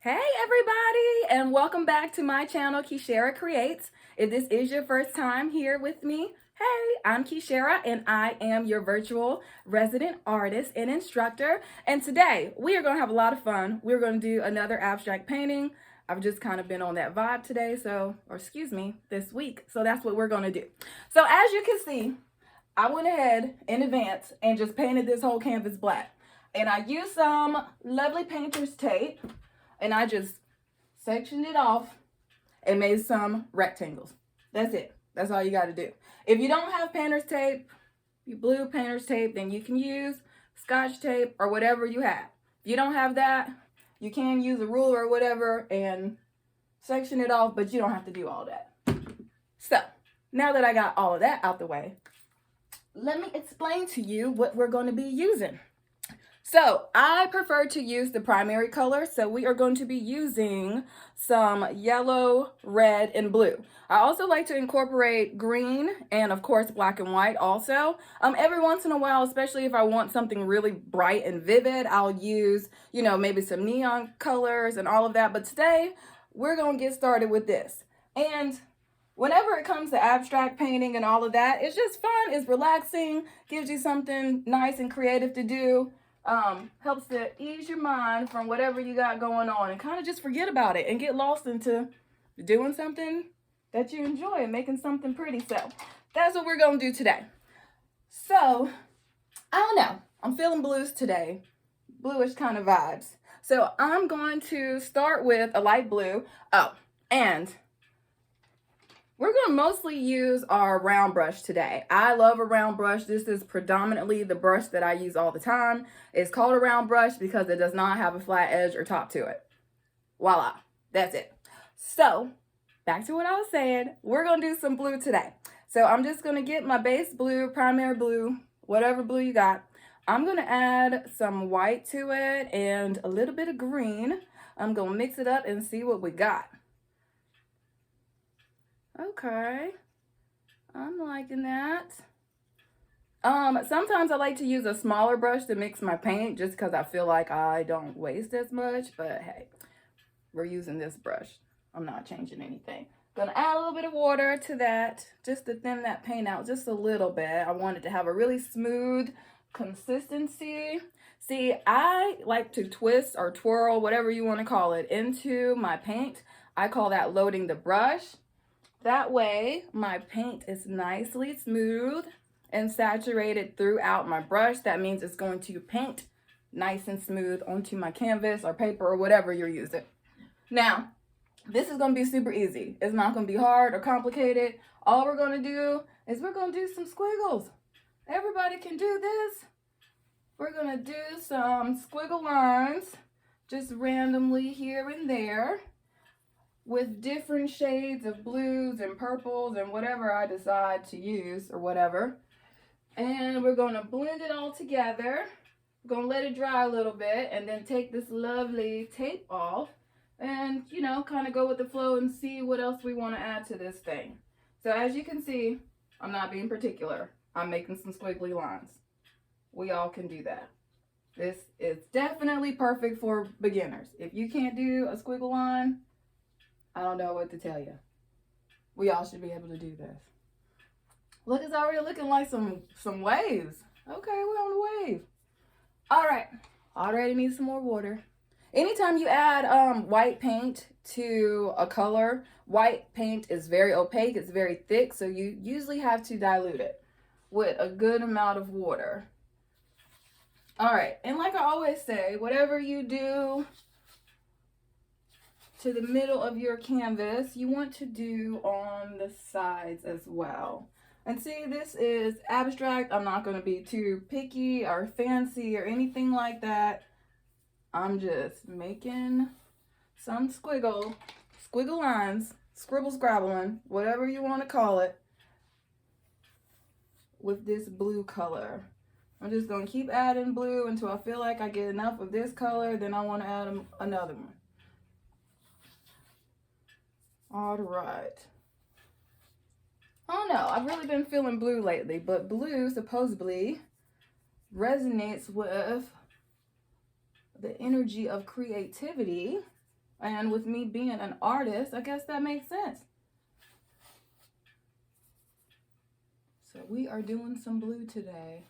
Hey everybody, and welcome back to my channel, Keshara Creates. If this is your first time here with me, hey, I'm Keshara and I am your virtual resident artist and instructor. And today we are going to have a lot of fun. We're going to do another abstract painting. I've just kind of been on that vibe today, this week. So that's what we're going to do. So as you can see, I went ahead in advance and just painted this whole canvas black. And I used some lovely painter's tape. And I just sectioned it off and made some rectangles. That's it. That's all you got to do. If you don't have painter's tape, you blue painter's tape, then you can use Scotch tape or whatever you have. If you don't have that, you can use a ruler or whatever and section it off, but you don't have to do all that. So, now that I got all of that out the way, let me explain to you what we're going to be using. So I prefer to use the primary color, so we are going to be using some yellow, red, and blue. I also like to incorporate green and of course black and white also. Every once in a while, especially if I want something really bright and vivid, I'll use, maybe some neon colors and all of that. But today we're going to get started with this. And whenever it comes to abstract painting and all of that, it's just fun, it's relaxing, gives you something nice and creative to do. Helps to ease your mind from whatever you got going on and kind of just forget about it and get lost into doing something that you enjoy and making something pretty. So that's what we're going to do today. So I don't know, I'm feeling blues today, bluish kind of vibes. So I'm going to start with a light blue. Oh, and we're going to mostly use our round brush today. I love a round brush. This is predominantly the brush that I use all the time. It's called a round brush because it does not have a flat edge or top to it. Voila, that's it. So back to what I was saying, we're going to do some blue today. So I'm just going to get my base blue, primary blue, whatever blue you got. I'm going to add some white to it and a little bit of green. I'm going to mix it up and see what we got. Okay, I'm liking that. Sometimes I like to use a smaller brush to mix my paint just because I feel like I don't waste as much, but hey, we're using this brush. I'm not changing anything. Gonna add a little bit of water to that just to thin that paint out just a little bit. I want it to have a really smooth consistency. See, I like to twist or twirl, whatever you want to call it, into my paint. I call that loading the brush. That way, my paint is nicely smooth and saturated throughout my brush. That means it's going to paint nice and smooth onto my canvas or paper or whatever you're using. Now, this is going to be super easy. It's not going to be hard or complicated. All we're going to do is we're going to do some squiggles. Everybody can do this. We're going to do some squiggle lines just randomly here and there, with different shades of blues and purples and whatever I decide to use or whatever. And we're going to blend it all together. We're going to let it dry a little bit and then take this lovely tape off and, kind of go with the flow and see what else we want to add to this thing. So as you can see, I'm not being particular. I'm making some squiggly lines. We all can do that. This is definitely perfect for beginners. If you can't do a squiggle line, I don't know what to tell you. We all should be able to do this. Look, it's already looking like some waves. Okay, we're on the wave. All right, already need some more water. Anytime you add white paint to a color, white paint is very opaque, it's very thick, so you usually have to dilute it with a good amount of water. All right, and like I always say, whatever you do to the middle of your canvas, you want to do on the sides as well. And see, this is abstract. I'm not going to be too picky or fancy or anything like that. I'm just making some squiggle lines, scribble scrabbling, whatever you want to call it, with this blue color. I'm just going to keep adding blue until I feel like I get enough of this color, then I want to add another one. All right. I don't know, I've really been feeling blue lately, but blue supposedly resonates with the energy of creativity And with me being an artist, I guess that makes sense. So we are doing some blue today.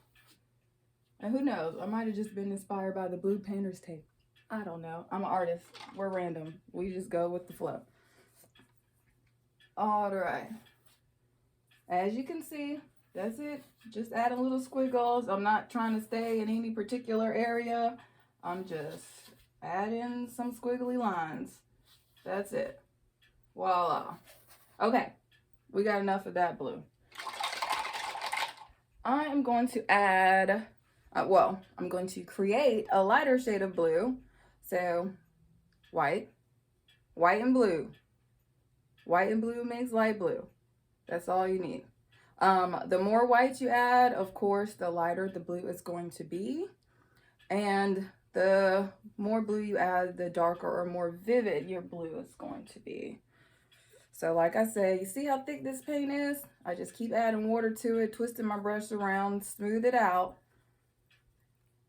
And who knows, I might have just been inspired by the blue painter's tape. I don't know. I'm an artist. We're random. We just go with the flow. All right. As you can see, that's it. Just adding little squiggles. I'm not trying to stay in any particular area. I'm just adding some squiggly lines. That's it. Voila. Okay, we got enough of that blue. I am going to add, I'm going to create a lighter shade of blue. So white, white and blue. White and blue makes light blue. That's all you need. The more white you add, of course, the lighter the blue is going to be. And the more blue you add, the darker or more vivid your blue is going to be. So like I said, you see how thick this paint is? I just keep adding water to it, twisting my brush around, smooth it out.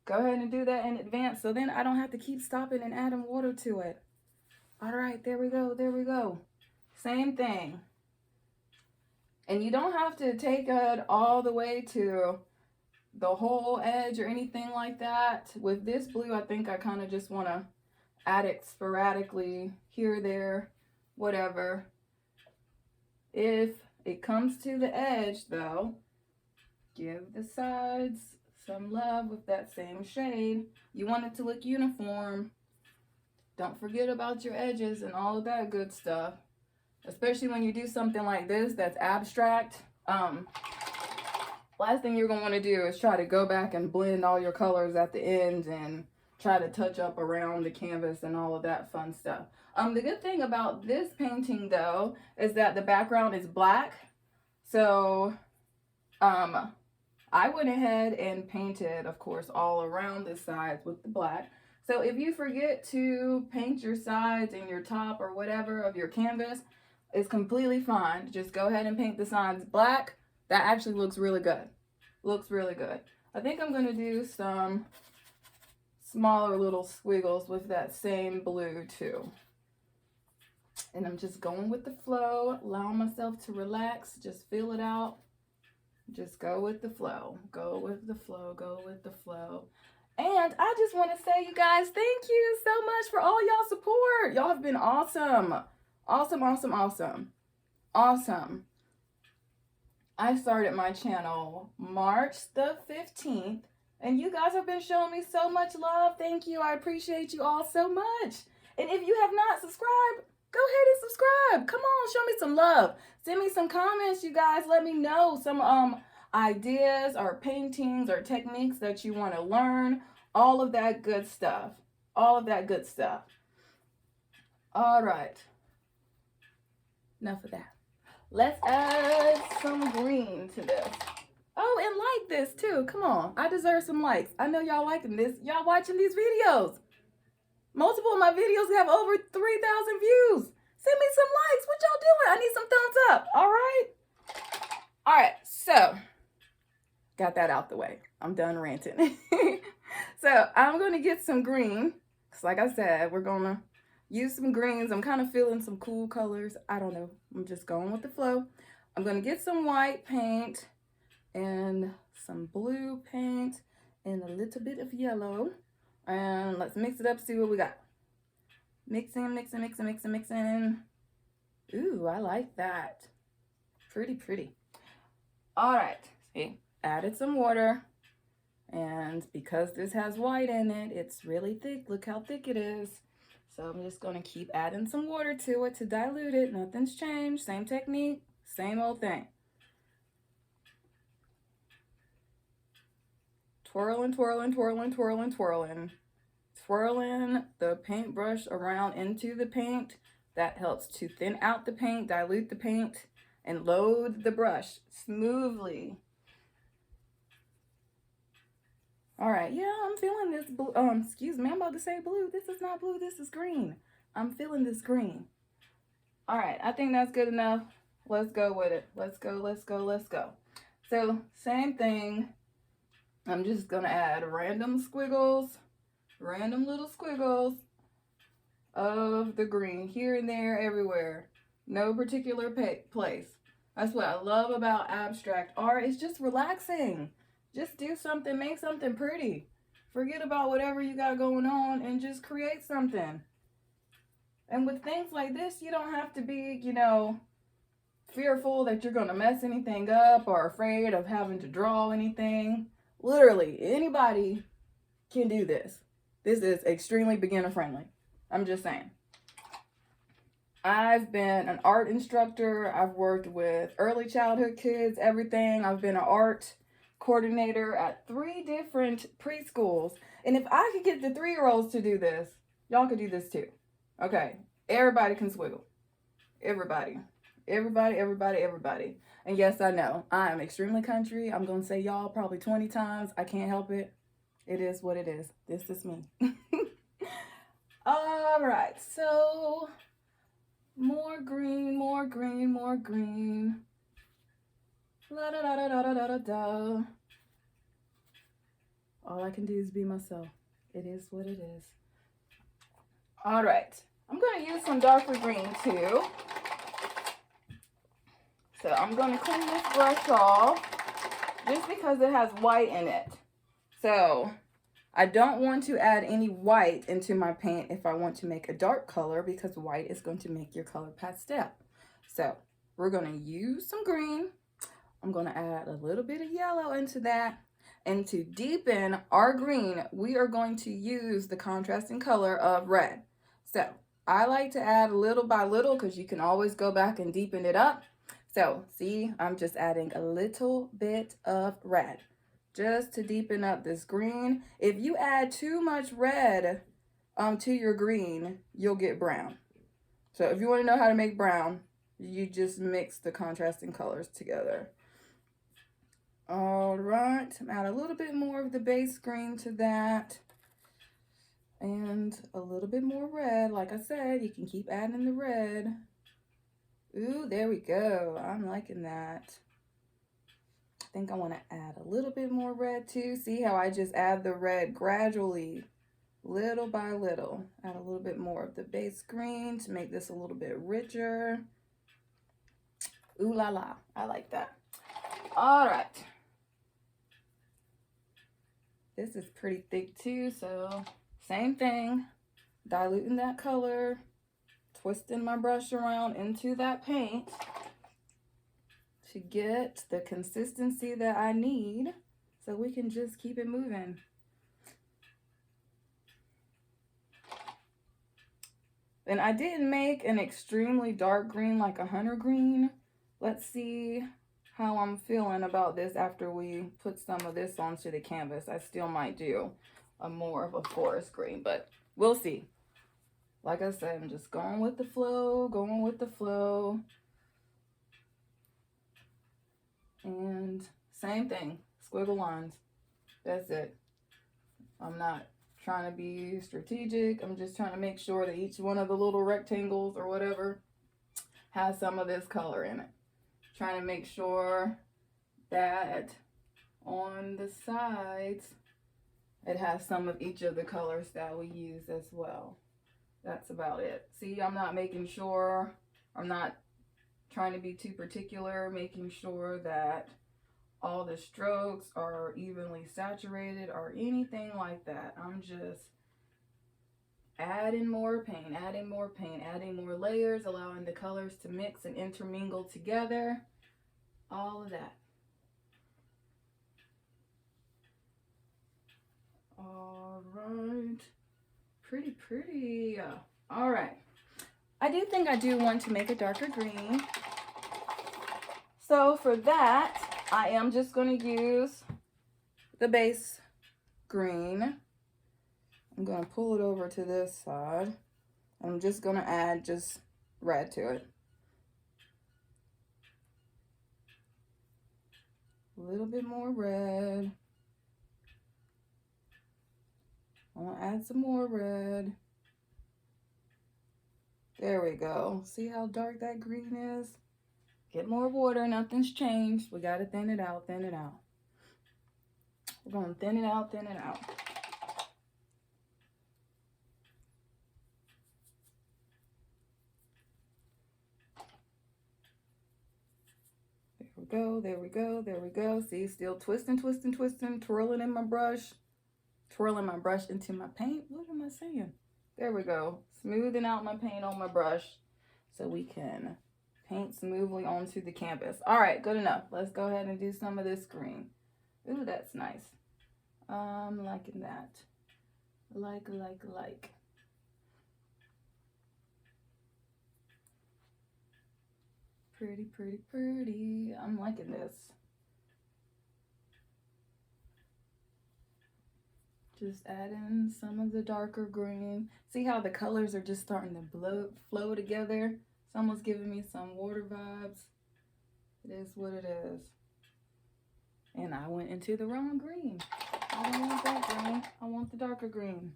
Go ahead and do that in advance so then I don't have to keep stopping and adding water to it. All right, there we go, there we go. Same thing. And you don't have to take it all the way to the whole edge or anything like that. With this blue, I think I kind of just want to add it sporadically here, there, whatever. If it comes to the edge though, give the sides some love with that same shade. You want it to look uniform. Don't forget about your edges and all of that good stuff. Especially when you do something like this that's abstract. Last thing you're going to want to do is try to go back and blend all your colors at the end and try to touch up around the canvas and all of that fun stuff. The good thing about this painting though is that the background is black. So I went ahead and painted, of course, all around the sides with the black. So if you forget to paint your sides and your top or whatever of your canvas, it's completely fine. Just go ahead and paint the sides black. That actually looks really good. Looks really good. I think I'm going to do some smaller little squiggles with that same blue too. And I'm just going with the flow, allowing myself to relax, just feel it out. Just go with the flow, go with the flow, go with the flow. And I just want to say, you guys, thank you so much for all y'all support. Y'all have been awesome. Awesome, awesome, awesome. Awesome. I started my channel March the 15th, and you guys have been showing me so much love. Thank you. I appreciate you all so much. And if you have not subscribed, go ahead and subscribe. Come on, show me some love. Send me some comments, you guys. Let me know some ideas or paintings or techniques that you want to learn. All of that good stuff. All of that good stuff. All right. Enough of that. Let's add some green to this. Oh, and like this too. Come on. I deserve some likes. I know y'all liking this. Y'all watching these videos. Multiple of my videos have over 3,000 views. Send me some likes. What y'all doing? I need some thumbs up. All right. All right. So, got that out the way. I'm done ranting. So, I'm going to get some green. Because like I said, we're going to use some greens. I'm kind of feeling some cool colors. I don't know. I'm just going with the flow. I'm going to get some white paint and some blue paint and a little bit of yellow. And let's mix it up, see what we got. Mixing, mixing, mixing, mixing, mixing. Ooh, I like that. Pretty, pretty. All right. See, added some water. And because this has white in it, it's really thick. Look how thick it is. So I'm just going to keep adding some water to it to dilute it. Nothing's changed. Same technique. Same old thing. Twirling, twirling, twirling, twirling, twirling. Swirling the paintbrush around into the paint. That helps to thin out the paint, dilute the paint, and load the brush smoothly. All right, yeah, I'm feeling this blue. Excuse me, I'm about to say blue. This is not blue, this is green. I'm feeling this green. All right, I think that's good enough. Let's go with it. Let's go, let's go, let's go. So, same thing. I'm just gonna add random squiggles, random little squiggles, of the green, here and there, everywhere. No particular place. That's what I love about abstract art. It's just relaxing. Just do something, make something pretty. Forget about whatever you got going on and just create something. And with things like this, you don't have to be, fearful that you're going to mess anything up or afraid of having to draw anything. Literally, anybody can do this. This is extremely beginner friendly. I'm just saying. I've been an art instructor. I've worked with early childhood kids, everything. I've been an art coordinator at 3 different preschools. And if I could get the 3-year-olds to do this, y'all could do this too. Okay, everybody can swiggle. Everybody. And yes, I know, I am extremely country. I'm going to say y'all probably 20 times. I can't help it. It is what it is. This is me. All right, so more green. La da da da da da da da. All I can do is be myself. It is what it is. All right, I'm going to use some darker green too. So I'm going to clean this brush off just because it has white in it. So I don't want to add any white into my paint if I want to make a dark color, because white is going to make your color pastel. So we're going to use some green. I'm going to add a little bit of yellow into that. And to deepen our green, we are going to use the contrasting color of red. So I like to add little by little because you can always go back and deepen it up. So see, I'm just adding a little bit of red just to deepen up this green. If you add too much red to your green, you'll get brown. So if you want to know how to make brown, you just mix the contrasting colors together. All right, add a little bit more of the base green to that. And a little bit more red. Like I said, you can keep adding the red. Ooh, there we go. I'm liking that. I think I want to add a little bit more red too. See how I just add the red gradually, little by little. Add a little bit more of the base green to make this a little bit richer. Ooh la la, I like that. All right. This is pretty thick too, so same thing. Diluting that color, twisting my brush around into that paint to get the consistency that I need so we can just keep it moving. And I didn't make an extremely dark green like a hunter green. Let's see how I'm feeling about this after we put some of this onto the canvas. I still might do a more of a forest green, but we'll see. Like I said, I'm just going with the flow, And same thing, squiggle lines. That's it. I'm not trying to be strategic. I'm just trying to make sure that each one of the little rectangles or whatever has some of this color in it. Trying to make sure that on the sides it has some of each of the colors that we use as well. That's about it. See, I'm not making sure, I'm not trying to be too particular, making sure that all the strokes are evenly saturated or anything like that. I'm just adding more paint, adding more layers, allowing the colors to mix and intermingle together. All of that. All right. Pretty. All right. I do think I do want to make a darker green. So for that, I am just going to use the base green. I'm going to pull it over to this side. I'm just going to add just red to it. A little bit more red. I'm going to add some more red. There we go. See how dark that green is? Get more water. Nothing's changed. We got to thin it out, We're going to thin it out, we go, there we go, there we go. See, still twisting, twisting, twisting, twirling in my brush, twirling my brush into my paint. What am I saying? There we go. Smoothing out my paint on my brush so we can paint smoothly onto the canvas. All right, good enough. Let's go ahead and do some of this green. Ooh, that's nice. I'm liking that. Like. Pretty, pretty, pretty. I'm liking this. Just add in some of the darker green. See how the colors are just starting to flow together? It's almost giving me some water vibes. It is what it is. And I went into the wrong green. I don't want that green. I want the darker green.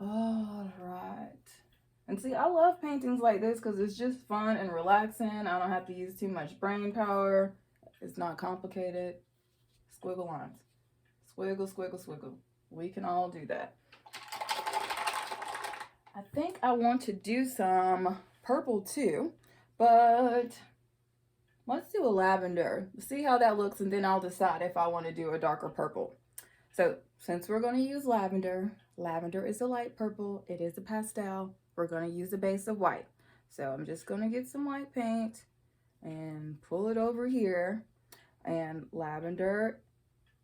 All right. And see, I love paintings like this because it's just fun and relaxing. I don't have to use too much brain power. It's not complicated. Squiggle lines. Squiggle, squiggle, squiggle. We can all do that. I think I want to do some purple too, but let's do a lavender. See how that looks, and then I'll decide if I want to do a darker purple. So since we're going to use lavender, lavender is a light purple. It is a pastel. We're going to use a base of white. So I'm just going to get some white paint and pull it over here. And lavender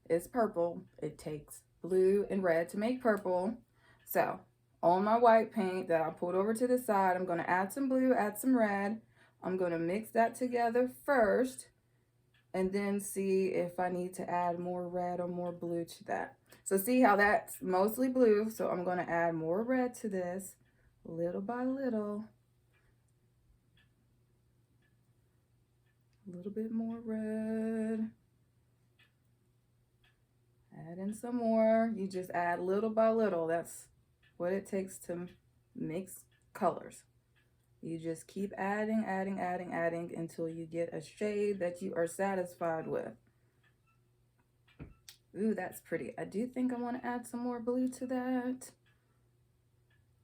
is purple. It takes blue and red to make purple. So on my white paint that I pulled over to the side, I'm going to add some blue, add some red. I'm going to mix that together first and then see if I need to add more red or more blue to that. So see how that's mostly blue, so I'm going to add more red to this little by little. A little bit more red. Add in some more. You just add little by little. That's what it takes to mix colors. You just keep adding until you get a shade that you are satisfied with. Ooh, that's pretty. I do think I want to add some more blue to that.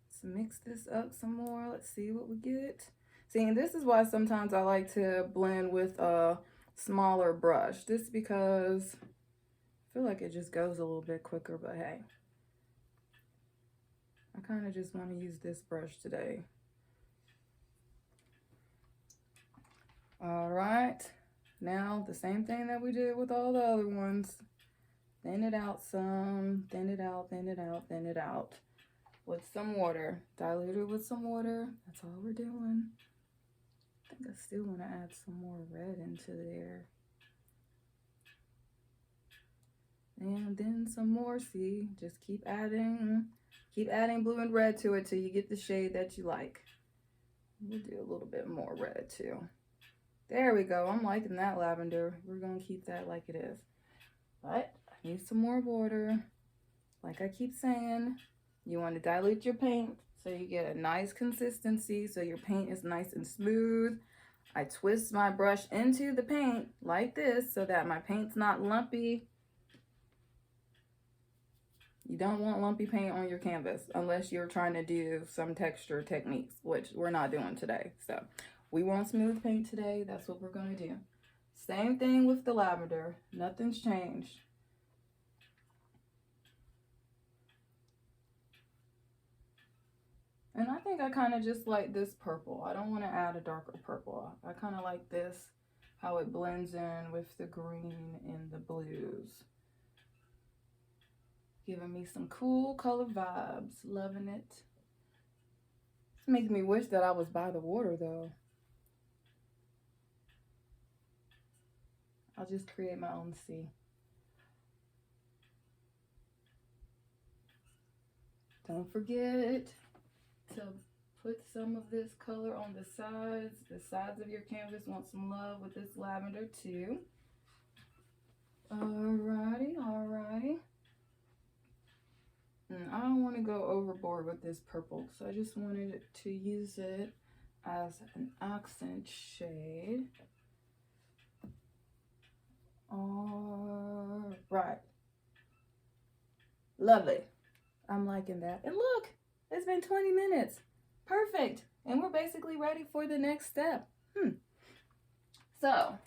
Let's mix this up some more. Let's see what we get. See, and this is why sometimes I like to blend with a smaller brush. Just because I feel like it just goes a little bit quicker, but hey. I kind of just want to use this brush today. All right, now the same thing that we did with all the other ones. Thin it out some, thin it out, thin it out, thin it out with some water. Dilute it with some water. That's all we're doing. I think I still want to add some more red into there. And then some more, see, just keep adding blue and red to it till you get the shade that you like. We'll do a little bit more red too. There we go. I'm liking that lavender. We're going to keep that like it is. But I need some more water. Like I keep saying, you want to dilute your paint so you get a nice consistency so your paint is nice and smooth. I twist my brush into the paint like this so that my paint's not lumpy. You don't want lumpy paint on your canvas unless you're trying to do some texture techniques, which we're not doing today. So we want smooth paint today. That's what we're going to do. Same thing with the lavender. Nothing's changed. And I think I kind of just like this purple. I don't want to add a darker purple. I kind of like this, how it blends in with the green and the blues. Giving me some cool color vibes. Loving it. It's making me wish that I was by the water though. I'll just create my own sea. Don't forget to put some of this color on the sides. The sides of your canvas want some love with this lavender too. Alrighty, alrighty. And I don't want to go overboard with this purple, so I just wanted to use it as an accent shade. Alright. Lovely. I'm liking that. And look, it's been 20 minutes. Perfect. And we're basically ready for the next step. So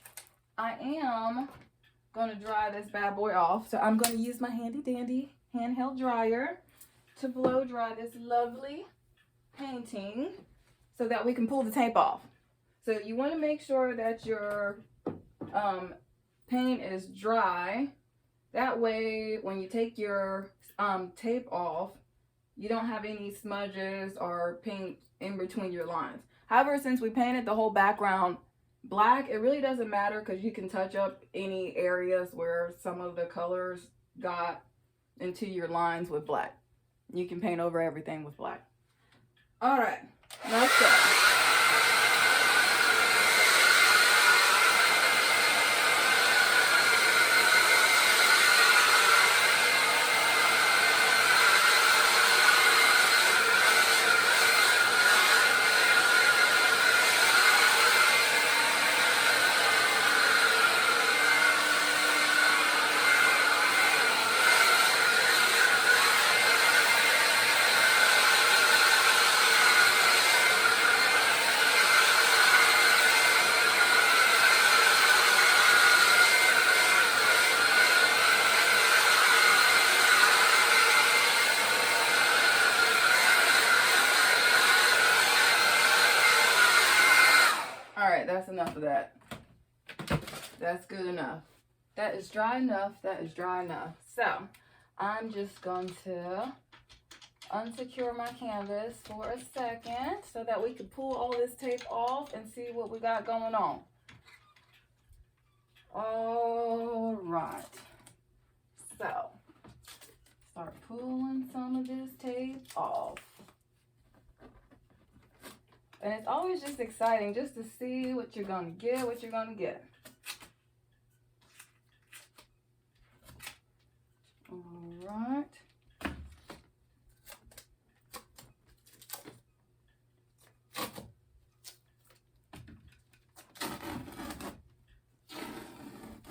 I am going to dry this bad boy off. So I'm going to use my handy dandy handheld dryer to blow dry this lovely painting so that we can pull the tape off. So you want to make sure that your paint is dry. That way when you take your tape off, you don't have any smudges or paint in between your lines. However, since we painted the whole background black, it really doesn't matter because you can touch up any areas where some of the colors got into your lines with black. You can paint over everything with black. All right, let's go. All right, that's enough of that. That's good enough. That is dry enough. That is dry enough. So I'm just going to unsecure my canvas for a second so that we can pull all this tape off and see what we got going on. All right. So start pulling some of this tape off. And it's always just exciting just to see what you're going to get, All right.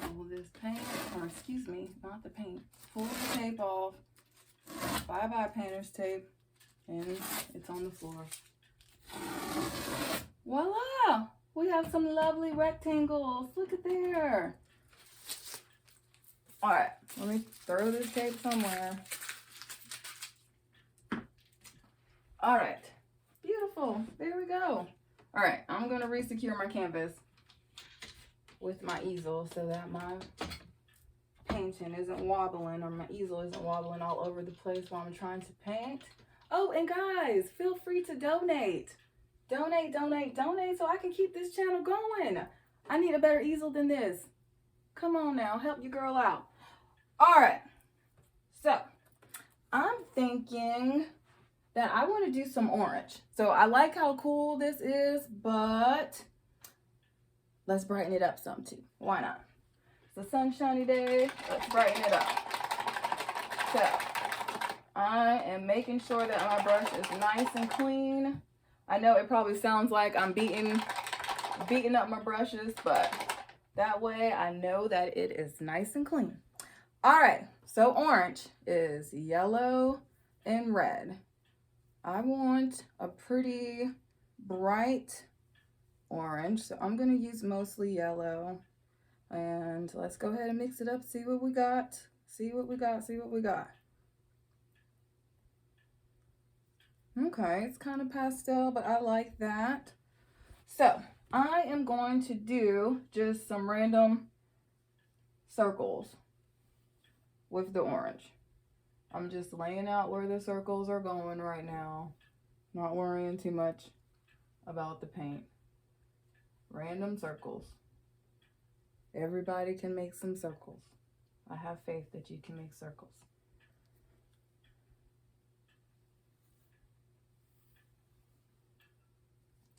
Pull this paint, or excuse me, not the paint. Pull the tape off. Bye-bye painter's tape. And it's on the floor. Voila! We have some lovely rectangles. Look at there. All right, let me throw this tape somewhere. All right, beautiful. There we go. All right, I'm gonna resecure my canvas with my easel so that my painting isn't wobbling, or my easel isn't wobbling all over the place while I'm trying to paint. Oh, and guys, feel free to donate. Donate so I can keep this channel going. I need a better easel than this. Come on now, help your girl out. All right, so I'm thinking that I want to do some orange. So I like how cool this is, but let's brighten it up some too. Why not? It's a sunshiny day. Let's brighten it up. So I am making sure that my brush is nice and clean. I know it probably sounds like I'm beating up my brushes, but that way I know that it is nice and clean. All right, so orange is yellow and red. I want a pretty bright orange, so I'm gonna use mostly yellow. And let's go ahead and mix it up, see what we got. Okay, it's kind of pastel, but I like that. So I am going to do just some random circles with the orange. I'm just laying out where the circles are going right now. Not worrying too much about the paint. Random circles. Everybody can make some circles. I have faith that you can make circles.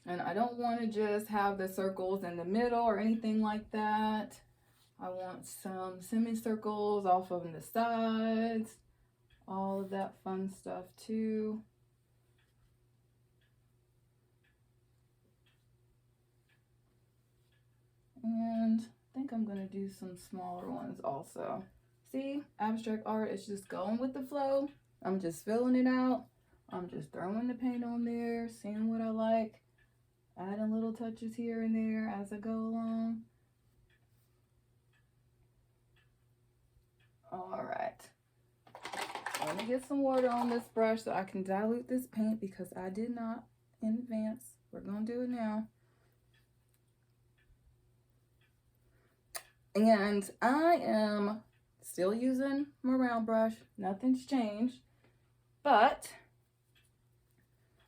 And I don't want to just have the circles in the middle or anything like that. I want some semicircles off of the sides. All of that fun stuff too. And I think I'm going to do some smaller ones also. See, abstract art is just going with the flow. I'm just filling it out. I'm just throwing the paint on there, seeing what I like. Adding little touches here and there as I go along. All right. Let me get some water on this brush so I can dilute this paint because I did not in advance. We're going to do it now. And I am still using my round brush. Nothing's changed. But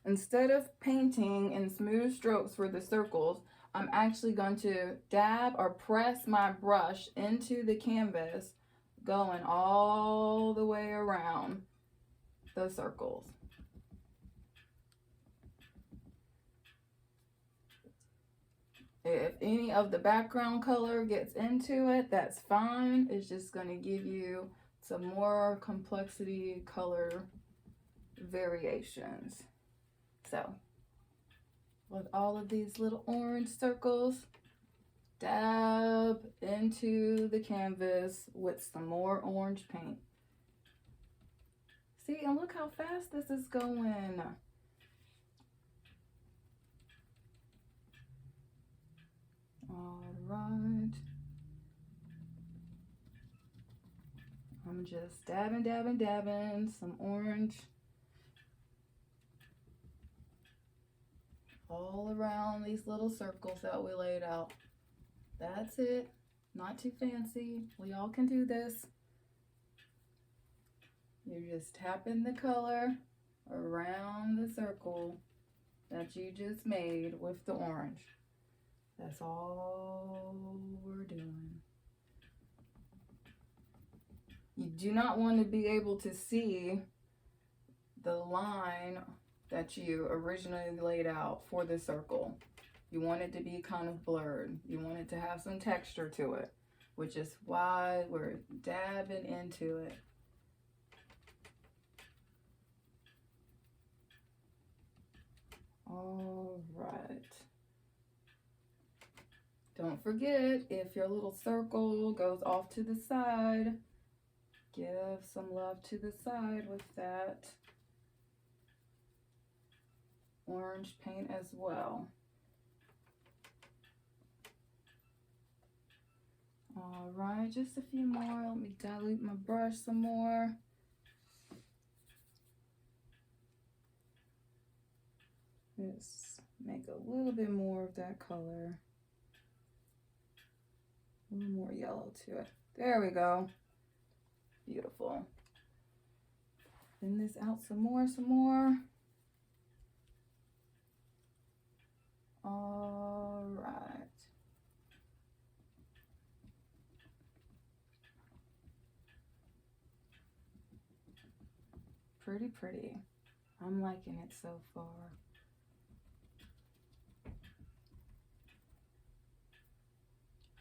instead of painting in smooth strokes for the circles, I'm actually going to dab or press my brush into the canvas, going all the way around the circles. If any of the background color gets into it, that's fine. It's just going to give you some more complexity color variations. So, with all of these little orange circles, dab into the canvas with some more orange paint. See, and look how fast this is going. All right. I'm just dabbing some orange all around these little circles that we laid out. That's it. Not too fancy. We all can do this. You're just tapping the color around the circle that you just made with the orange. That's all we're doing. You do not want to be able to see the line that you originally laid out for the circle. You want it to be kind of blurred. You want it to have some texture to it, which is why we're dabbing into it. All right. Don't forget, if your little circle goes off to the side, give some love to the side with that orange paint as well. All right, just a few more. Let me dilute my brush some more. Just make a little bit more of that color. A little more yellow to it. There we go. Beautiful. Thin this out some more. All right. Pretty. I'm liking it so far.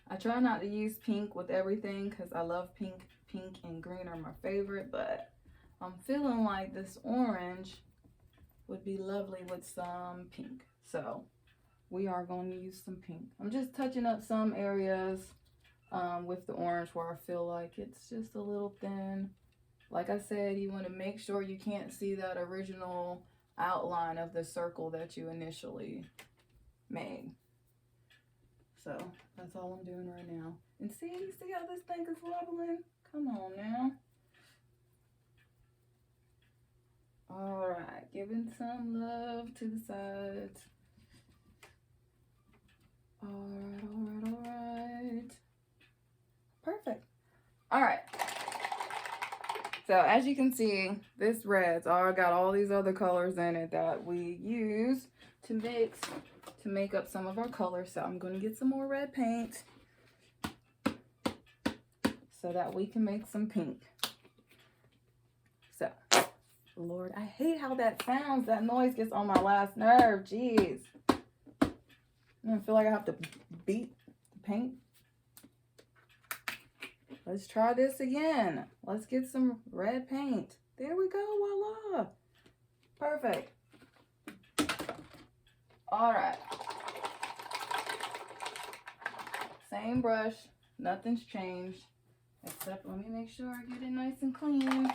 I try not to use pink with everything because I love pink. Pink and green are my favorite, but I'm feeling like this orange would be lovely with some pink. So we are going to use some pink. I'm just touching up some areas with the orange where I feel like it's just a little thin. Like I said, you want to make sure you can't see that original outline of the circle that you initially made. So that's all I'm doing right now. And see how this thing is wobbling? Come on now. All right, giving some love to the sides. All right. Perfect. All right. So as you can see, this red's got all these other colors in it that we use to make up some of our colors. So I'm going to get some more red paint so that we can make some pink. So, Lord, I hate how that sounds. That noise gets on my last nerve. Jeez. I feel like I have to beat the paint. Let's try this again. Let's get some red paint. There we go. Voila. Perfect. All right. Same brush. Nothing's changed. Except let me make sure I get it nice and clean.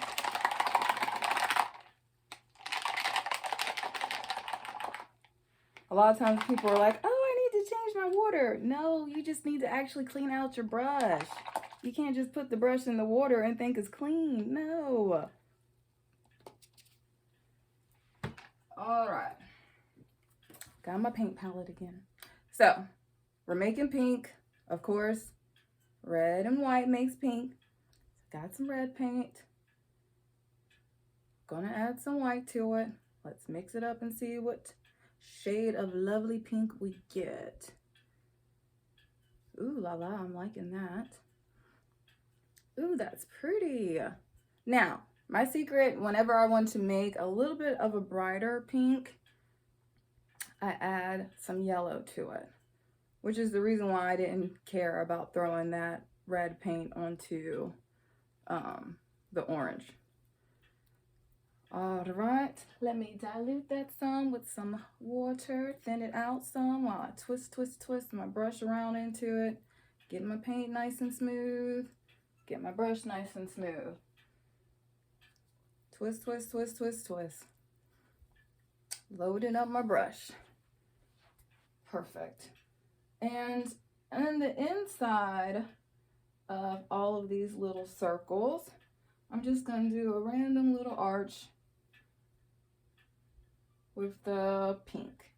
A lot of times people are like, oh, I need to change my water. No, you just need to actually clean out your brush. You can't just put the brush in the water and think it's clean. No. All right. Got my paint palette again. So, we're making pink. Of course, red and white makes pink. Got some red paint. Gonna add some white to it. Let's mix it up and see what shade of lovely pink we get. Ooh la la, I'm liking that. Ooh, that's pretty. Now, my secret, whenever I want to make a little bit of a brighter pink, I add some yellow to it, which is the reason why I didn't care about throwing that red paint onto the orange. All right, let me dilute that some with some water, thin it out some while I twist my brush around into it. Get my paint nice and smooth. Get my brush nice and smooth. Twist, twist, twist, twist, twist. Loading up my brush. Perfect. And on the inside of all of these little circles, I'm just going to do a random little arch with the pink.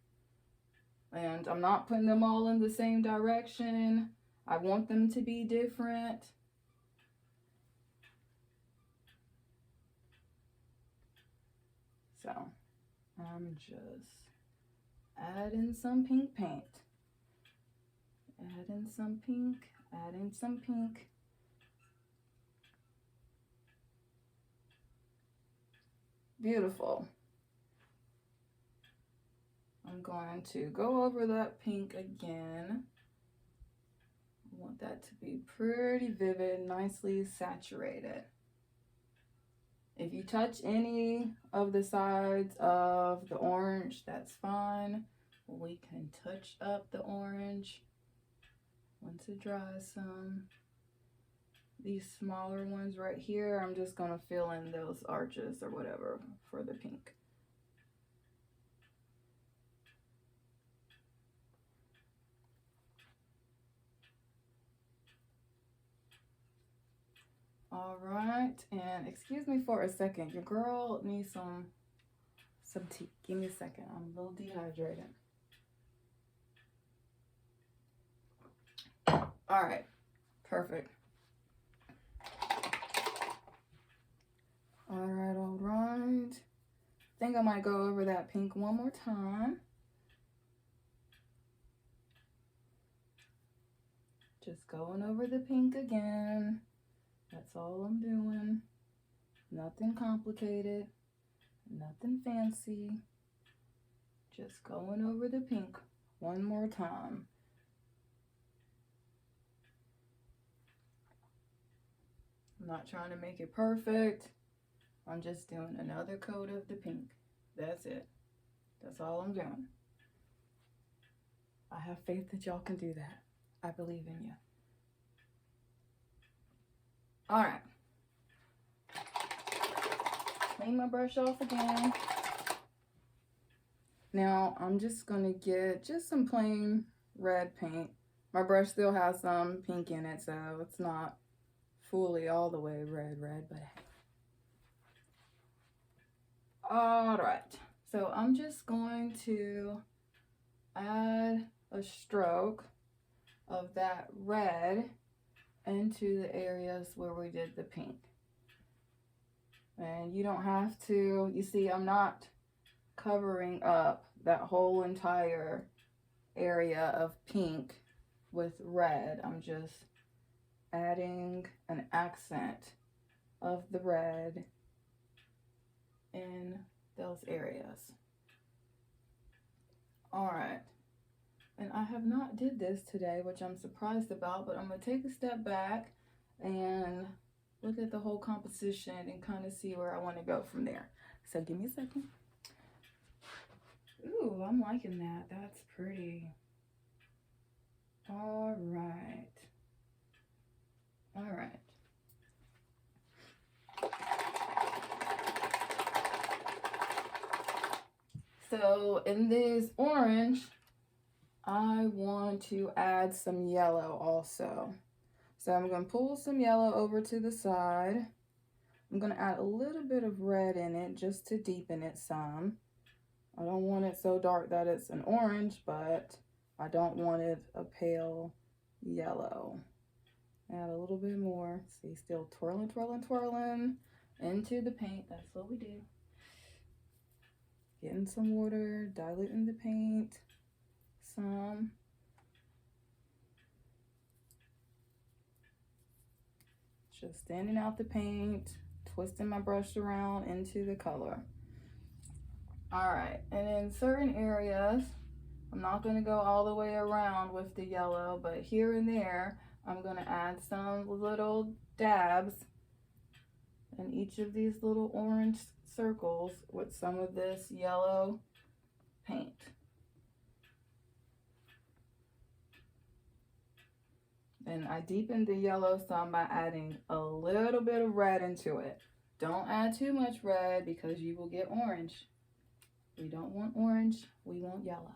And I'm not putting them all in the same direction. I want them to be different. So I'm just adding some pink paint. Adding some pink, adding some pink. Beautiful. I'm going to go over that pink again. I want that to be pretty vivid, nicely saturated. If you touch any of the sides of the orange, that's fine. We can touch up the orange once it dries some. These smaller ones right here, I'm just gonna fill in those arches or whatever for the pink. All right, and excuse me for a second. Your girl needs some tea. Give me a second. I'm a little dehydrated. All right, perfect. All right. I think I might go over that pink one more time. Just going over the pink again. That's all I'm doing. Nothing complicated, nothing fancy. Just going over the pink one more time. I'm not trying to make it perfect. I'm just doing another coat of the pink. That's it. That's all I'm doing. I have faith that y'all can do that. I believe in you. All right. Clean my brush off again. Now I'm just gonna get just some plain red paint. My brush still has some pink in it, so it's not fully all the way red, but hey. All right, so I'm just going to add a stroke of that red into the areas where we did the pink. And you don't have to, you see, I'm not covering up that whole entire area of pink with red. I'm just adding an accent of the red in those areas. All right. And I have not did this today, which I'm surprised about, but I'm gonna take a step back and look at the whole composition and kind of see where I want to go from there. So give me a second. Ooh, I'm liking that. That's pretty. All right. All right. So in this orange, I want to add some yellow also. So I'm going to pull some yellow over to the side. I'm going to add a little bit of red in it just to deepen it some. I don't want it so dark that it's an orange, but I don't want it a pale yellow. Add a little bit more. See, still twirling, twirling, twirling into the paint. That's what we do. Getting some water, diluting the paint some. Just standing out the paint, twisting my brush around into the color. All right, and in certain areas, I'm not going to go all the way around with the yellow, but here and there, I'm going to add some little dabs in each of these little orange circles with some of this yellow paint. And I deepened the yellow some by adding a little bit of red into it. Don't add too much red because you will get orange. We don't want orange, we want yellow.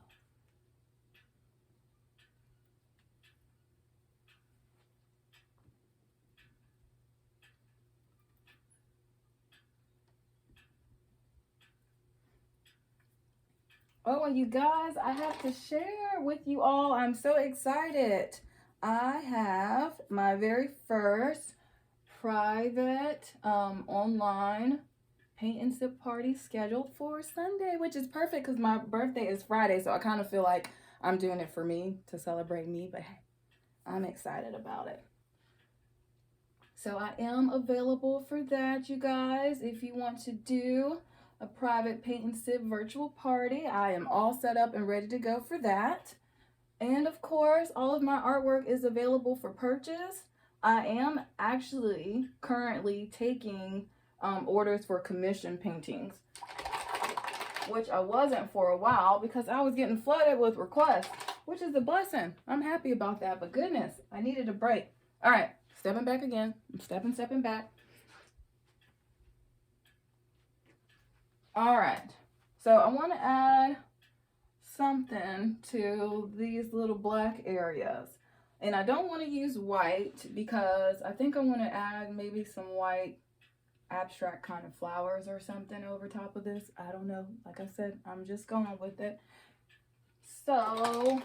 Oh, and you guys, I have to share with you all, I'm so excited. I have my very first private online paint and sip party scheduled for Sunday, which is perfect because my birthday is Friday, so I kind of feel like I'm doing it for me to celebrate me, but hey, I'm excited about it. So I am available for that, you guys. If you want to do a private paint and sip virtual party, I am all set up and ready to go for that. And of course, all of my artwork is available for purchase. I am actually currently taking orders for commission paintings, which I wasn't for a while because I was getting flooded with requests, which is a blessing. I'm happy about that, but goodness, I needed a break. All right, stepping back again. I'm stepping back. All right, so I want to add something to these little black areas. And I don't want to use white because I think I want to add maybe some white abstract kind of flowers or something over top of this. I don't know. Like I said, I'm just going with it. So,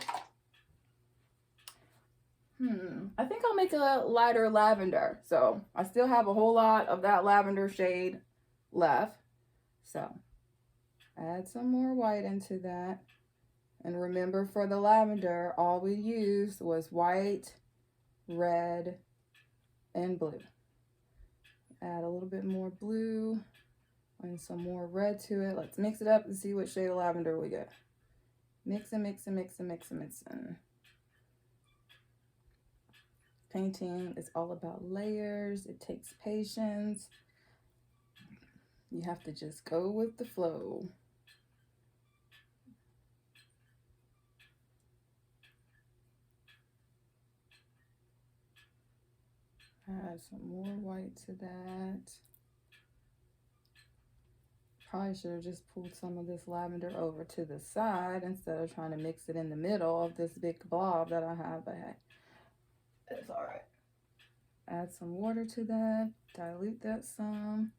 I think I'll make a lighter lavender. So I still have a whole lot of that lavender shade left. So add some more white into that. And remember, for the lavender, all we used was white, red, and blue. Add a little bit more blue and some more red to it. Let's mix it up and see what shade of lavender we get. Mixing, mixing, mixing, mixing, mixing. Painting is all about layers. It takes patience. You have to just go with the flow. Add some more white to that. Probably should have just pulled some of this lavender over to the side instead of trying to mix it in the middle of this big blob that I have, but hey, it's all right. Add some water to that, dilute that some.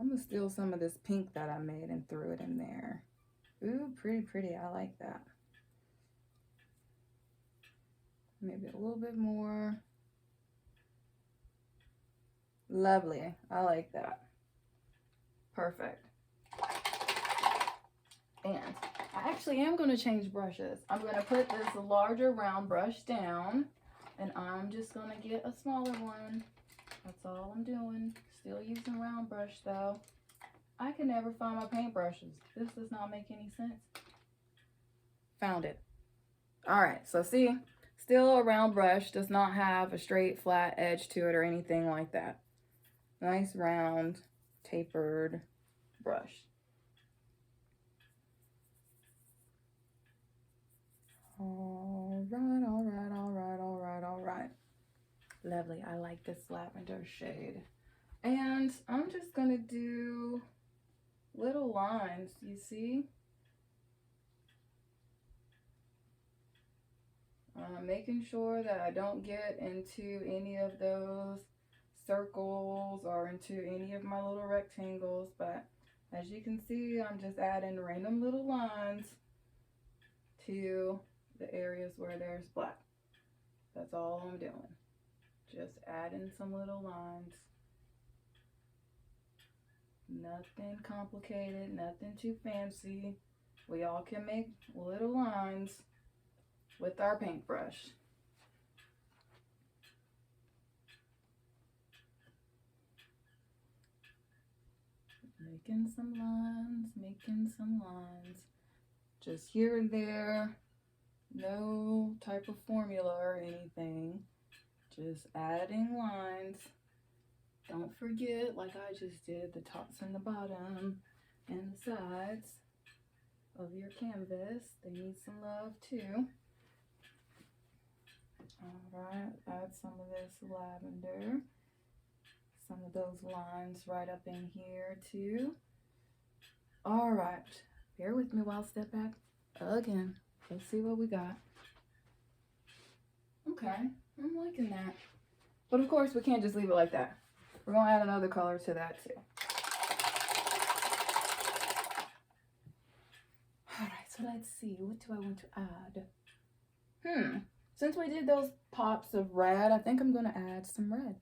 I'm gonna steal some of this pink that I made and threw it in there. Ooh, pretty, pretty, I like that. Maybe a little bit more. Lovely, I like that. Perfect. And I actually am going to change brushes. I'm going to put this larger round brush down, and I'm just going to get a smaller one. That's all I'm doing. Still using round brush though. I can never find my paintbrushes. This does not make any sense. Found it. All right, so see, still a round brush, does not have a straight flat edge to it or anything like that. Nice round tapered brush. All right, all right, all right, all right, all right. Lovely. I like this lavender shade. And I'm just gonna do little lines, you see? Making sure that I don't get into any of those circles or into any of my little rectangles, but as you can see, I'm just adding random little lines to the areas where there's black. That's all I'm doing. Just adding some little lines. Nothing complicated, nothing too fancy. We all can make little lines with our paintbrush. Making some lines, making some lines. Just here and there. No type of formula or anything. Just adding lines. Don't forget, like I just did, the tops and the bottom and the sides of your canvas. They need some love too. Alright, add some of this lavender. Some of those lines right up in here too. Alright, bear with me while I step back again. Let's see what we got. Okay, I'm liking that. But of course, we can't just leave it like that. We're going to add another color to that too. Alright, so let's see. What do I want to add? Since we did those pops of red, I think I'm going to add some red.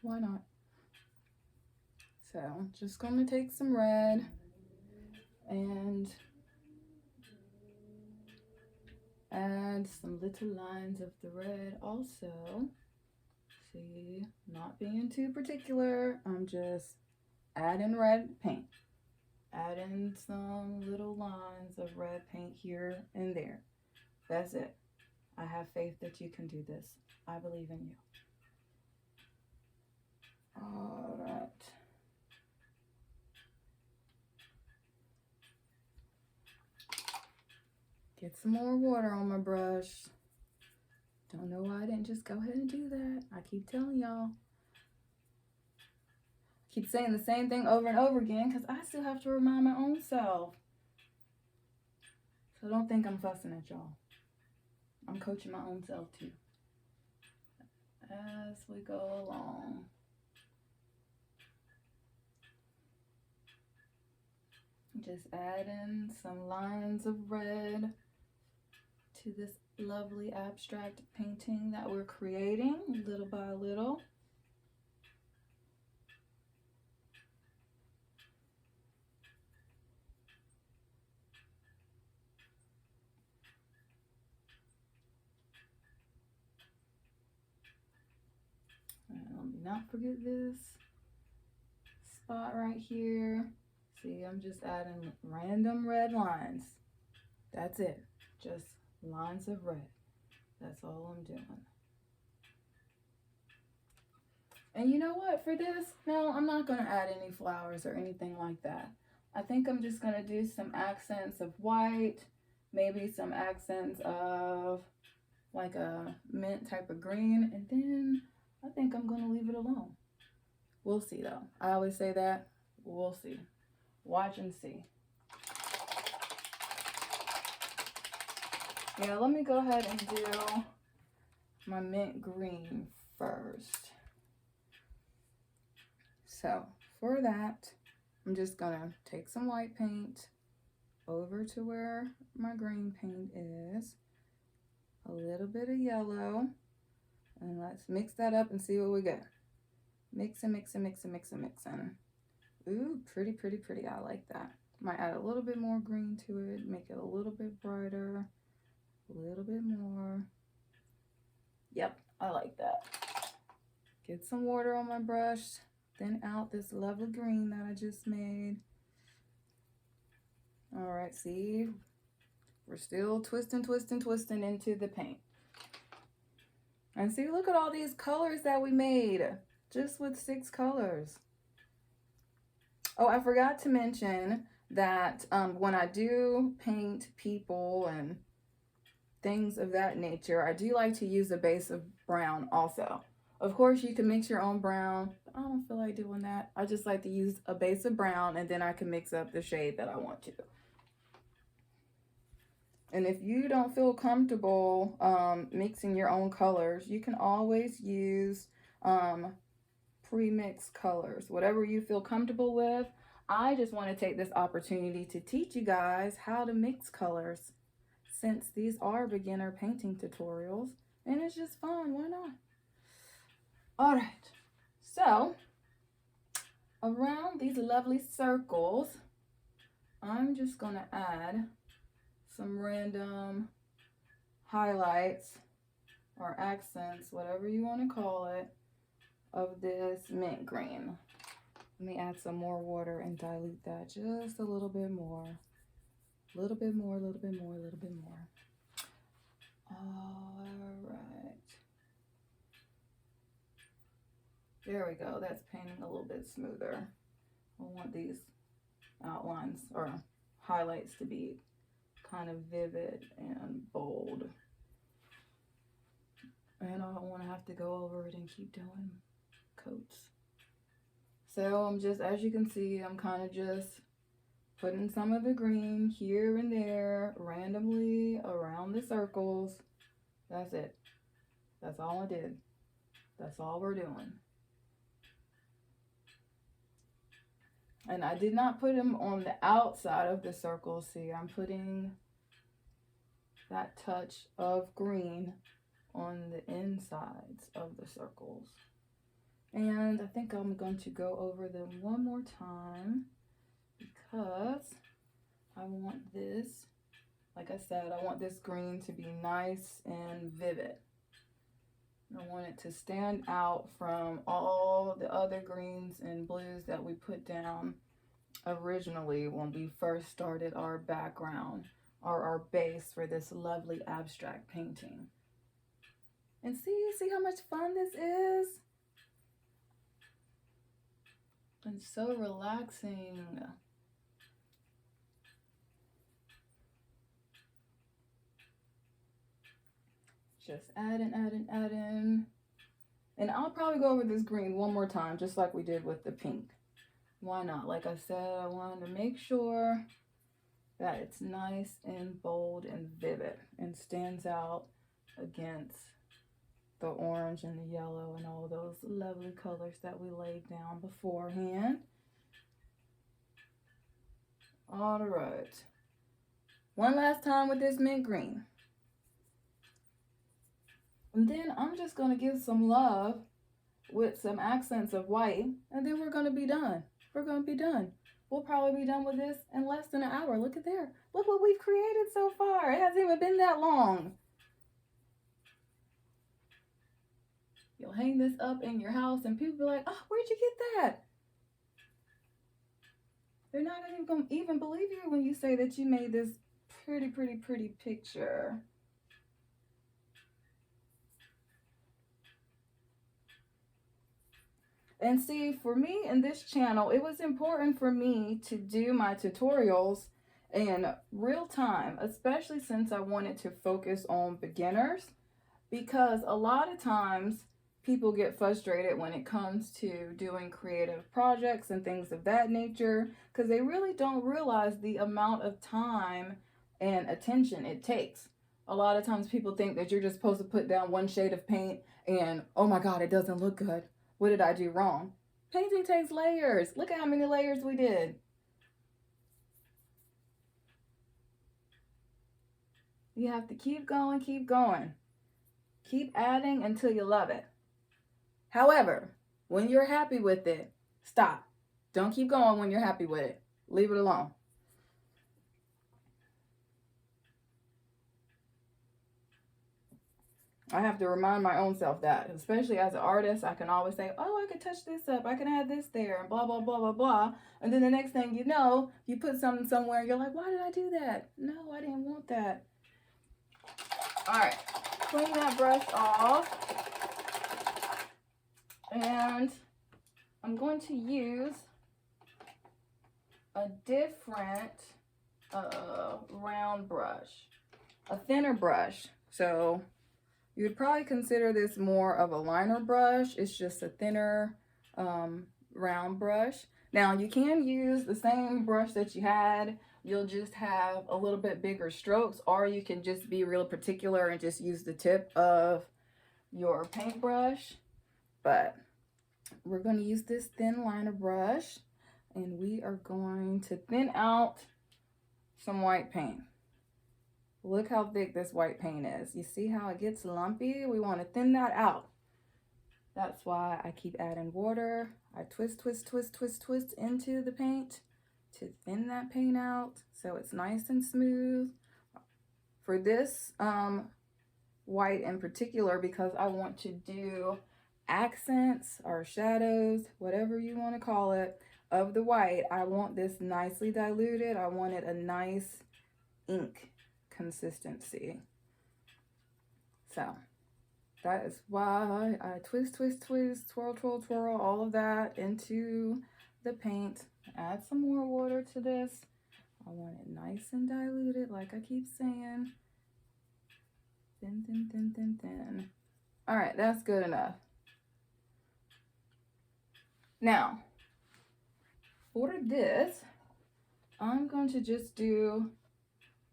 Why not? So, just going to take some red and add some little lines of the red also. See, not being too particular, I'm just adding red paint. Adding some little lines of red paint here and there. That's it. I have faith that you can do this. I believe in you. Alright. Get some more water on my brush. Don't know why I didn't just go ahead and do that. I keep telling y'all. Keep saying the same thing over and over again because I still have to remind my own self. So don't think I'm fussing at y'all. I'm coaching my own self too. As we go along. Just adding some lines of red to this lovely abstract painting that we're creating little by little. And let me not forget this spot right here. See, I'm just adding random red lines. That's it. Just lines of red. That's all I'm doing. And you know what? For this, no, I'm not going to add any flowers or anything like that. I think I'm just going to do some accents of white, maybe some accents of like a mint type of green, and then I think I'm going to leave it alone. We'll see though. I always say that. We'll see. Watch and see. Yeah, let me go ahead and do my mint green first. So for that, I'm just gonna take some white paint over to where my green paint is, a little bit of yellow, and let's mix that up and see what we get. Mixing, mixing, mixing, mixing, mixing. Ooh, pretty, pretty, pretty. I like that. Might add a little bit more green to it, make it a little bit brighter, a little bit more. Yep, I like that. Get some water on my brush, thin out this lovely green that I just made. All right, see, we're still twisting, twisting, twisting into the paint. And see, look at all these colors that we made just with 6 colors. Oh, I forgot to mention that when I do paint people and things of that nature, I do like to use a base of brown also. Of course, you can mix your own brown. I don't feel like doing that. I just like to use a base of brown, and then I can mix up the shade that I want to. And if you don't feel comfortable mixing your own colors, you can always use pre-mixed colors, whatever you feel comfortable with. I just want to take this opportunity to teach you guys how to mix colors, since these are beginner painting tutorials, and it's just fun. Why not? All right, so around these lovely circles, I'm just gonna add some random highlights or accents, whatever you want to call it, of this mint green. Let me add some more water and dilute that just a little bit more. A little bit more, a little bit more, a little bit more. All right. There we go. That's painting a little bit smoother. I want these outlines or highlights to be kind of vivid and bold. And I don't want to have to go over it and keep doing coats. So I'm just, as you can see, I'm kind of just putting some of the green here and there randomly around the circles. That's it. That's all I did. That's all we're doing. And I did not put them on the outside of the circle. See, I'm putting that touch of green on the insides of the circles. And I think I'm going to go over them one more time because I want this, like I said, I want this green to be nice and vivid. I want it to stand out from all the other greens and blues that we put down originally when we first started our background or our base for this lovely abstract painting. And see how much fun this is? And so relaxing. Just adding. And I'll probably go over this green one more time, just like we did with the pink. Why not? Like I said, I wanted to make sure that it's nice and bold and vivid and stands out against the orange and the yellow and all those lovely colors that we laid down beforehand. All right. One last time with this mint green. And then I'm just going to give some love with some accents of white, and then we're going to be done. We're going to be done. We'll probably be done with this in less than an hour. Look at there. Look what we've created so far. It hasn't even been that long. You'll hang this up in your house and people be like, oh, where'd you get that? They're not going to even believe you when you say that you made this pretty picture. And see, for me in this channel, it was important for me to do my tutorials in real time, especially since I wanted to focus on beginners, because a lot of times people get frustrated when it comes to doing creative projects and things of that nature, because they really don't realize the amount of time and attention it takes. A lot of times people think that you're just supposed to put down one shade of paint and, oh my God, it doesn't look good. What did I do wrong? Painting takes layers. Look at how many layers we did. You have to keep going, keep going. Keep adding until you love it. However, when you're happy with it, stop. Don't keep going when you're happy with it. Leave it alone. I have to remind my own self that, especially as an artist, I can always say, oh, I can touch this up, I can add this there, and blah, blah, blah, blah, blah. And then the next thing you know, you put something somewhere, and you're like, why did I do that? No, I didn't want that. All right, clean that brush off. And I'm going to use a different round brush, a thinner brush. So You would probably consider this more of a liner brush. It's just a thinner round brush. Now you can use the same brush that you had. You'll just have a little bit bigger strokes, or you can just be real particular and just use the tip of your paintbrush. But we're going to use this thin liner brush, and we are going to thin out some white paint. Look how thick this white paint is. You see how it gets lumpy? We want to thin that out. That's why I keep adding water. I twist into the paint to thin that paint out so it's nice and smooth. For this white in particular, because I want to do accents or shadows, whatever you want to call it, of the white, I want this nicely diluted. I want it a nice ink consistency. So that is why I twist, twirl, all of that into the paint. Add some more water to this. I want it nice and diluted, like I keep saying. Thin. All right, that's good enough. Now, for this, I'm going to just do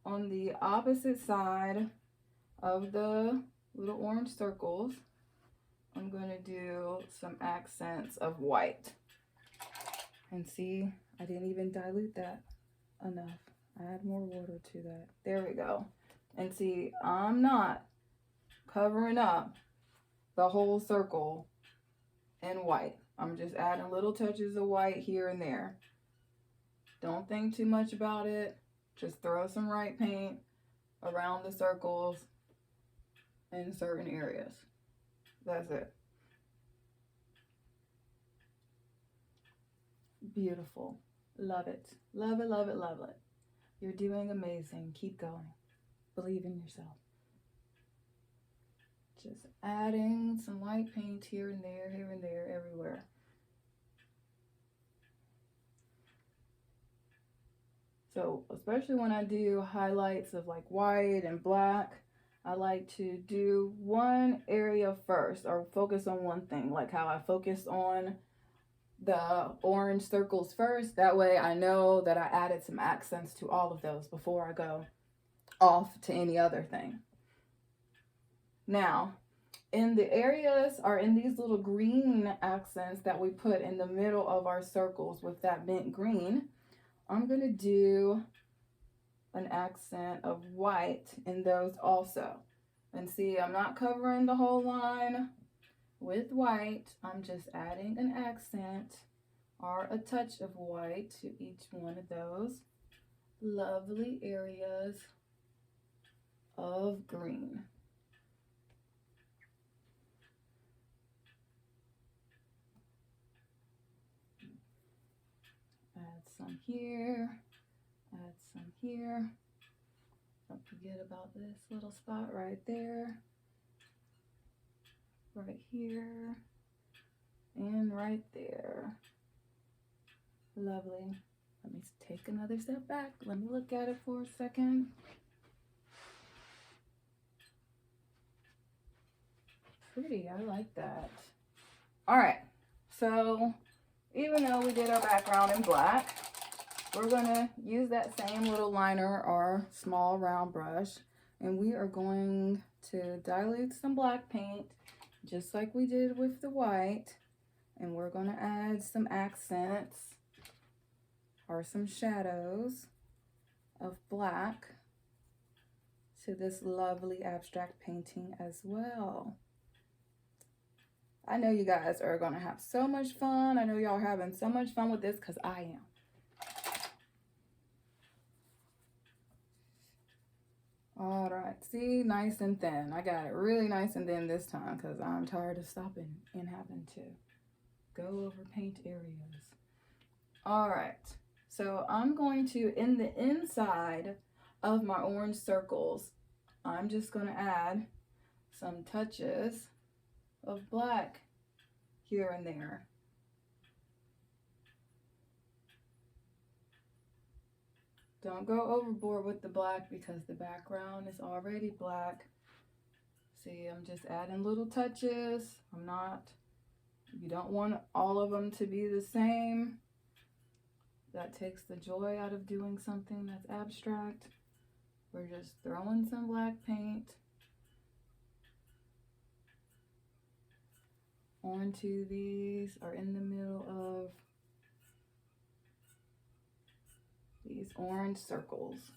on the opposite side of the little orange circles, I'm going to do some accents of white. And see, I didn't even dilute that enough. Add more water to that. There we go. And see, I'm not covering up the whole circle in white. I'm just adding little touches of white here and there. Don't think too much about it. Just throw some white paint around the circles in certain areas. That's it. Beautiful. Love it. Love it, love it, love it. You're doing amazing. Keep going. Believe in yourself. Just adding some white paint here and there, everywhere. So, especially when I do highlights of like white and black, I like to do one area first, or focus on one thing, like how I focused on the orange circles first. That way I know that I added some accents to all of those before I go off to any other thing. Now, in the areas, or in these little green accents that we put in the middle of our circles with that mint green, I'm going to do an accent of white in those also. And see, I'm not covering the whole line with white. I'm just adding an accent or a touch of white to each one of those lovely areas of green. Add some here, add some here. Don't forget about this little spot right there, right here, and right there. Lovely. Let me take another step back. Let me look at it for a second. Pretty, I like that. All right, so even though we did our background in black, we're gonna use that same little liner or small round brush, and we are going to dilute some black paint just like we did with the white, and we're gonna add some accents or some shadows of black to this lovely abstract painting as well. I know you guys are gonna have so much fun. I know y'all are having so much fun with this because I am. All right, see, nice and thin. I got it really nice and thin this time because I'm tired of stopping and having to go over paint areas. All right, so I'm going to, in the inside of my orange circles, I'm just going to add some touches of black here and there. Don't go overboard with the black because the background is already black. See, I'm just adding little touches. You don't want all of them to be the same. That takes the joy out of doing something that's abstract. We're just throwing some black paint onto these, or in the middle of these orange circles.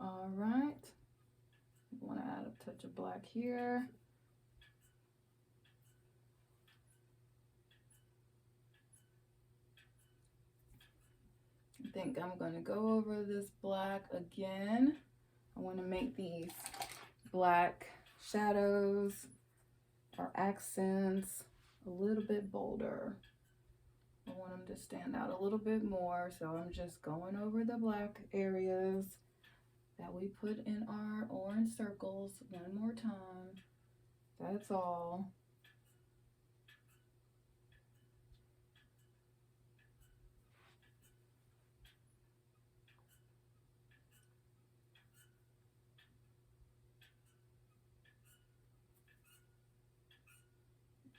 All right, I want to add a touch of black here. I think I'm going to go over this black again. I want to make these black shadows or accents a little bit bolder. I want them to stand out a little bit more, so I'm just going over the black areas that we put in our orange circles one more time. That's all.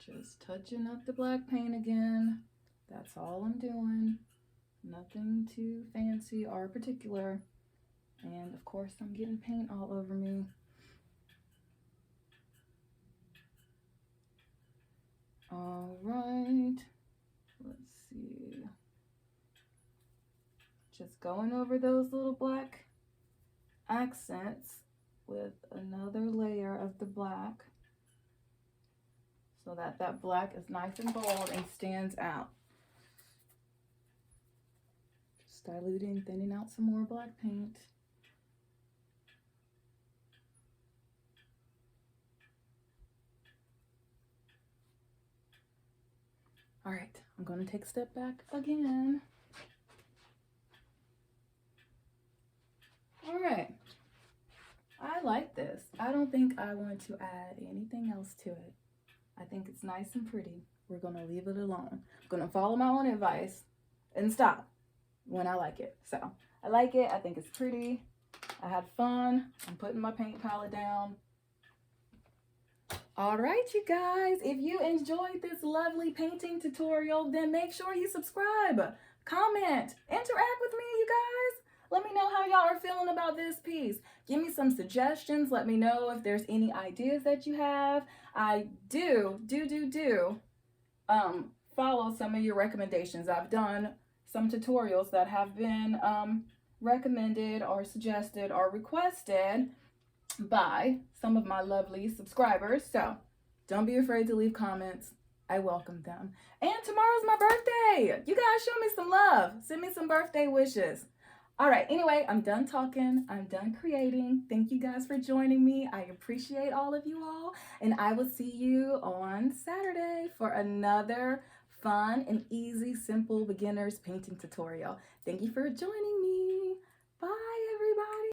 Just touching up the black paint again. That's all I'm doing. Nothing too fancy or particular. And of course I'm getting paint all over me. All right, let's see. Just going over those little black accents with another layer of the black so that that black is nice and bold and stands out. Just diluting, thinning out some more black paint. All right, I'm going to take a step back again. All right, I like this. I don't think I want to add anything else to it. I think it's nice and pretty. We're going to leave it alone. I'm going to follow my own advice and stop when I like it. So I like it. I think it's pretty. I had fun. I'm putting my paint palette down. All right, you guys, if you enjoyed this lovely painting tutorial, then make sure you subscribe, comment, interact with me, you guys. Let me know how y'all are feeling about this piece. Give me some suggestions. Let me know if there's any ideas that you have. I do follow some of your recommendations. I've done some tutorials that have been recommended or suggested or requested by some of my lovely subscribers. So don't be afraid to leave comments. I welcome them. And tomorrow's my birthday. You guys show me some love. Send me some birthday wishes. All right, anyway, I'm done talking. I'm done creating. Thank you guys for joining me. I appreciate all of you all. And I will see you on Saturday for another fun and easy, simple beginner's painting tutorial. Thank you for joining me. Bye, everybody.